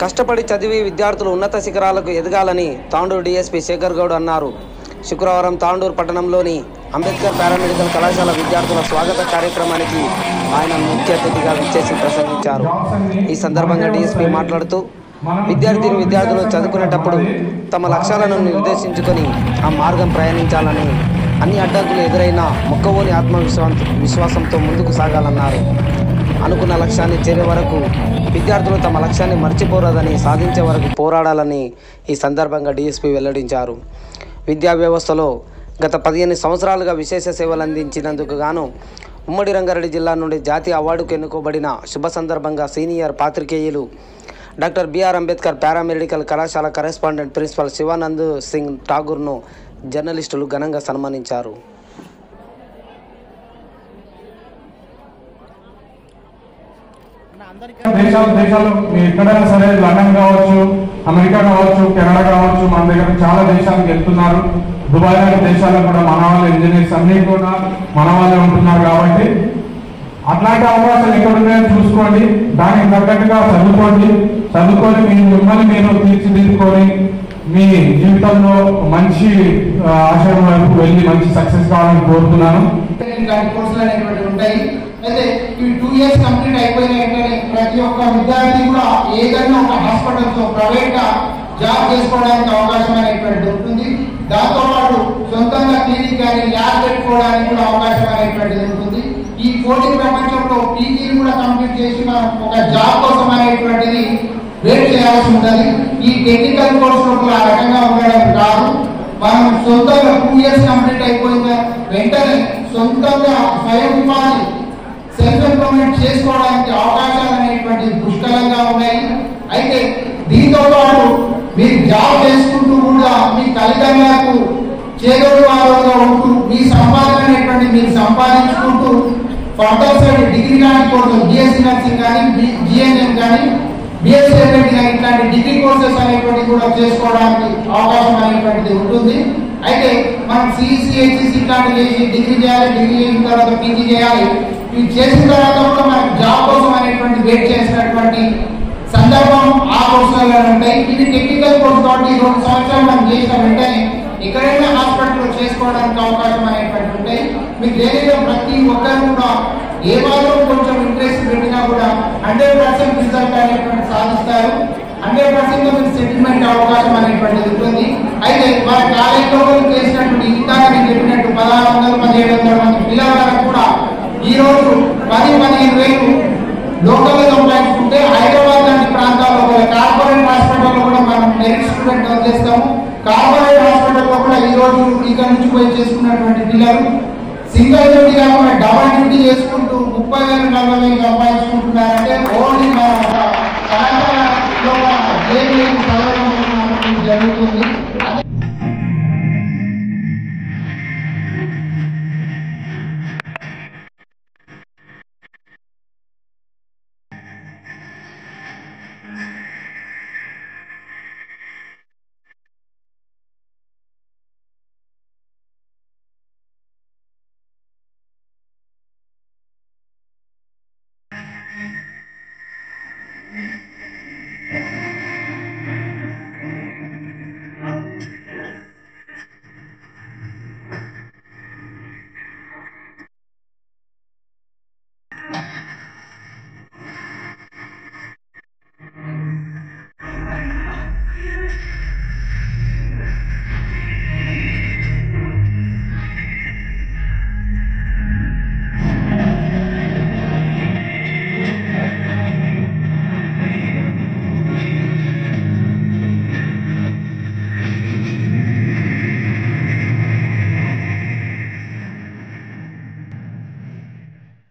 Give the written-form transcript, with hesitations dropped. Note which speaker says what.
Speaker 1: కష్టపడి చదివి విద్యార్థులు ఉన్నత శిఖరాలకు ఎదగాలని తాండూరు డీఎస్పీ శేఖర్ గౌడ్ అన్నారు. శుక్రవారం తాండూరు పట్టణంలోని అంబేద్కర్ పారామెడికల్ కళాశాల విద్యార్థుల స్వాగత కార్యక్రమానికి ఆయన ముఖ్య అతిథిగా విచ్చేసి ప్రసంగించారు. ఈ సందర్భంగా డీఎస్పీ మాట్లాడుతూ విద్యార్థులు చదువుకునేటప్పుడు తమ లక్ష్యాలను నిర్దేశించుకొని ఆ మార్గం ప్రయాణించాలని, అన్ని అడ్డంకులు ఎదురైనా మొక్కవోని విశ్వాసంతో ముందుకు సాగాలన్నారు. అనుకున్న లక్ష్యాన్ని చేరే వరకు విద్యార్థులు తమ లక్ష్యాన్ని మర్చిపోరాదని, సాధించే వరకు పోరాడాలని ఈ సందర్భంగా డీఎస్పీ వెల్లడించారు. విద్యా వ్యవస్థలో గత 15 సంవత్సరాలుగా విశేష సేవలు అందించినందుకు గాను ఉమ్మడి రంగారెడ్డి జిల్లా నుండి జాతీయ అవార్డుకు ఎన్నుకోబడిన శుభ సందర్భంగా సీనియర్ పాత్రికేయులు డాక్టర్ బిఆర్ అంబేద్కర్ పారామెడికల్ కళాశాల కరెస్పాండెంట్ ప్రిన్సిపల్ శివానంద్ సింగ్ ఠాగూర్ను జర్నలిస్టులు ఘనంగా సన్మానించారు.
Speaker 2: దేశాలు ఎక్కడైనా సరే, లండన్ కావచ్చు, అమెరికా కావచ్చు, కెనడా కావచ్చు, మన దగ్గర చాలా దేశాలకు వెళ్తున్నారు. దుబాయ్ లాంటి దేశాలకు కూడా మన వాళ్ళు ఇంజనీర్స్ అన్ని కూడా మన వాళ్ళే ఉంటున్నారు. కాబట్టి అట్లాంటి అవకాశాలు ఎక్కడ ఉన్నాయో చూసుకోండి, దానికి తగ్గట్టుగా చదువుకొని మిమ్మల్ని మీరు తీర్చిదిద్దుకొని మీ జీవితంలో మంచి ఆశయం వైపు వెళ్ళి మంచి సక్సెస్ కావాలని కోరుతున్నాను.
Speaker 3: అయితే ఈ 2 years కంప్లీట్ అయిపోయిన వెంటనే ప్రతి ఒక్క విద్యార్థి కూడా ఏదైనా ఒక హాస్పిటల్తో ప్రైవేట్ గా జాబ్ చేసుకోవడానికి అవకాశం అనేటువంటి ఉంటుంది. దాంతో పాటు సొంతంగా క్లినిక్ కానీ ల్యాబ్ పెట్టుకోవడానికి కూడా అవకాశం అనేటువంటిది ఉంటుంది. ఈ పోటీ ప్రపంచంలో పీజీని కూడా కంప్లీట్ చేసి మనం ఒక జాబ్ కోసం అనేటువంటిది వెయిట్ చేయాల్సి ఉంటుంది. ఈ టెక్నికల్ కోర్సులో ఆ రకంగా ఉండడం కాదు. మనం సొంతంగా 2 years కంప్లీట్ అయిపోయిన వెంటనే సొంతంగా స్వయం ఉపాధి సెల్ఫ్ ఎంప్లాయ్మెంట్ చేసుకోవడానికి అవకాశాలు అనేటువంటి పుష్కలంగా ఉన్నాయి. అయితే దీంతో పాటు మీరు జాబ్ చేసుకుంటూ కూడా మీ తల్లిదండ్రులకు చేదోడు వాదోడుగా ఉంటూ మీ సంపాదన అనేటువంటి మీరు సంపాదించుకుంటూ ఫర్దర్ సైడ్ డిగ్రీ లాంటి కోర్సులు బిఎస్సీ నర్సింగ్ కానీ, జిఎన్ఎం కానీ, బిఎస్సీ కానీ ఇట్లాంటి డిగ్రీ కోర్సెస్ అనేటువంటి కూడా చేసుకోవడానికి అవకాశం అనేటువంటిది ఉంటుంది. అయితే మనం సిఈసి, హెచ్ఈసి ఇట్లాంటి చేసి డిగ్రీ చేయాలి, డిగ్రీ చేసిన తర్వాత పీజీ చేయాలి. ఇవి చేసిన తర్వాత కూడా మనకు జాబ్ కోసం అనేటువంటి వెయిట్ చేసినటువంటి సందర్భం ఆ కోర్సులలో ఉంటాయి. ఇది టెక్నికల్ కోర్సు కాబట్టి 2 సంవత్సరాలు మనం చేసిన వెంటనే ఎక్కడైనా హాస్పిటల్లో చేసుకోవడానికి అవకాశం అనేటువంటి ఉంటాయి. మీకు తెలియదు, ప్రతి ఒక్కరు కూడా ఏ వాళ్ళు కొంచెం ఇంట్రెస్ట్ పెట్టినా కూడా 100% రిజల్ట్ అనేటువంటి సాధిస్తారు. 100% మీకు సెటిల్మెంట్ అవకాశం అనేటువంటిది ఉంటుంది. అయితే మన కాలేజీలో చేసినటువంటి ఇందాక నేను చెప్పినట్టు 1600-1700 మంది పిల్లలకు కూడా ఈ రోజు 10-15 వేలు లోకల్ సంపాదించుకుంటే హైదరాబాద్ లాంటి ప్రాంతాల్లో కార్పొరేట్ హాస్పిటల్లో కూడా మనం మెరిట్ స్టూడెంట్ అందిస్తాము. కార్పొరేట్ హాస్పిటల్లో కూడా ఈ రోజు ఇక్కడ నుంచి పోయి చేసుకున్నటువంటి పిల్లలు సింగిల్ డ్యూటీ కాకుండా డబల్ డ్యూటీ చేసుకుంటూ 30,000-40,000 సంపాదించుకుంటున్నారంటే ఓన్లీ జరుగుతుంది.